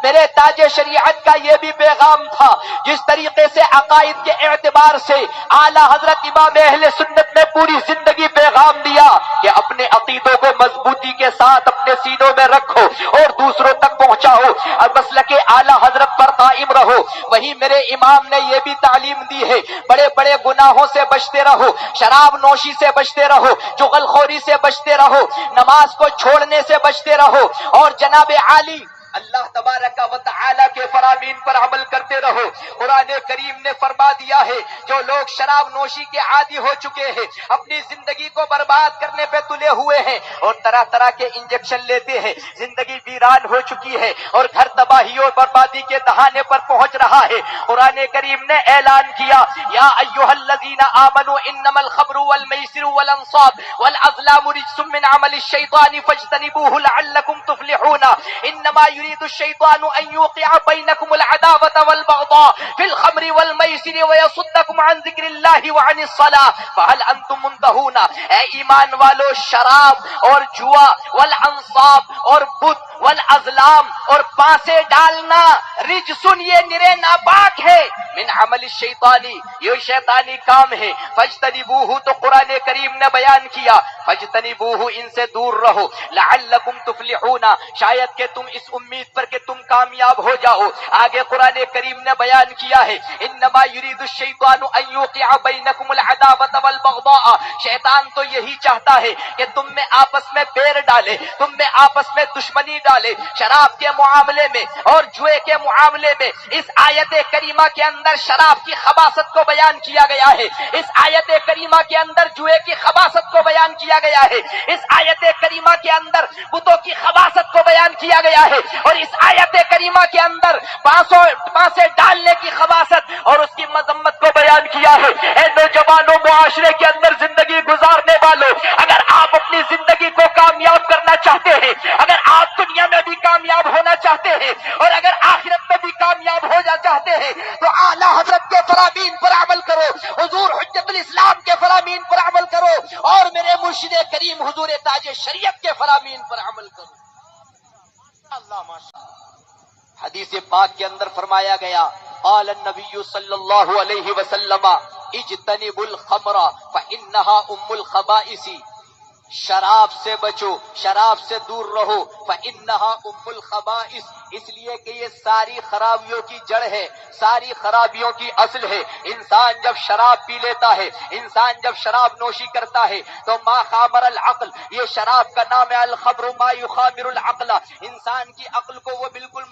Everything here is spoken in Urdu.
میرے تاج شریعت کا یہ بھی پیغام تھا، جس طریقے سے عقائد کے اعتبار سے اعلی حضرت امام اہل سنت نے پوری زندگی پیغام دیا کہ اپنے عقیدوں کو مضبوطی کے ساتھ اپنے سینوں میں رکھو اور دوسروں تک پہنچاؤ اور مسلک اعلی حضرت پر قائم رہو، وہیں میرے امام نے یہ بھی تعلیم دی ہے بڑے بڑے گناہوں سے بچتے رہو، شراب نوشی سے بچتے رہو، چغل خوری سے بچتے رہو، نماز کو چھوڑنے سے بچتے رہو، اور جناب عالی اللہ تبارک و تعالی کے فرامین پر عمل کرتے رہو۔ قرآن کریم نے فرما دیا ہے جو لوگ شراب نوشی کے عادی ہو چکے ہیں، اپنی زندگی کو برباد کرنے پہ تلے ہوئے ہیں اور طرح طرح کے انجیکشن لیتے ہیں، زندگی ویران ہو چکی ہے اور گھر تباہی اور بربادی کے دہانے پر پہنچ رہا ہے۔ قرآن کریم نے اعلان کیا یا ایھا الذین آمنوا انما الخمر والمیسر والانصاب والازلام رجس من عمل الشیطان فاجتنبوه لعلکم تفلحون انما يريد الشيطان ان يوقع بينكم العداوة والبغضاء في الخمر والميسر ويصدكم عن ذكر الله وعن الصلاة فهل انتم منتهون۔ اے ایمان والو، شراب اور جوا والانصاب اور بت والازلام اور پانسے ڈالنا رجسن، یہ نرے ناپاک ہے، من عمل الشیطانی، یہ شیطانی کام ہے، فاجتنبوہ تو قرآن کریم نے بیان کیا فاجتنبوہ، ان سے دور رہو، لعلکم تفلحون، شاید کہ تم اس امید پر کہ تم کامیاب ہو جاؤ۔ آگے قرآن کریم نے بیان کیا ہے انما یرید الشیطان ان یوقع بینکم العداوۃ والبغضاء، شیطان تو یہی چاہتا ہے کہ تم میں آپس میں بیر ڈالے، تم میں آپس میں دشمنی ڈالے۔ شراب کے معاملے میں اور جوئے کے معاملے میں اس آیت کریمہ کے اندر شراب کی خباثت کو بیان کیا گیا ہے، اس آیت کریمہ کے اندر جوئے کی خباثت کو بیان کیا گیا ہے، اس آیت کریمہ کے اندر بتوں کی خباثت کو بیان کیا گیا ہے، اور اس آیت کریمہ کے اندر پانسے ڈالنے کی خباثت اور اس کی مذمت کو بیان کیا ہے۔ اے نوجوانوں، معاشرے کے اندر زندگی گزارنے والوں، اگر آپ اپنی زندگی کو کامیاب کرنا چاہتے ہیں، اگر آپ دنیا میں بھی کامیاب ہونا چاہتے ہیں اور اگر آخرت میں بھی کامیاب ہونا چاہتے ہیں تو اعلی حضرت کے فرامین پر عمل کرو، حضور حجت الاسلام کے فرامین پر عمل کرو، اور میرے مرشد کریم حضور تاج شریعت کے فرامین پر عمل کرو۔ اللہ ماشاء اللہ۔ حدیث پاک کے اندر فرمایا گیا قال النبی صلی اللہ علیہ وسلم اجتنبوا الخمر فانها ام الخبائث، شراب سے بچو، شراب سے دور رہو، فانها ام الخبائث، اس لیے کہ یہ ساری خرابیوں کی جڑ ہے، ساری خرابیوں کی اصل ہے۔ انسان جب شراب پی لیتا ہے، انسان جب شراب نوشی کرتا ہے تو ما خامر العقل، یہ شراب کا نام ہے، الخمر ما یخامر العقل، انسان کی عقل کو وہ بالکل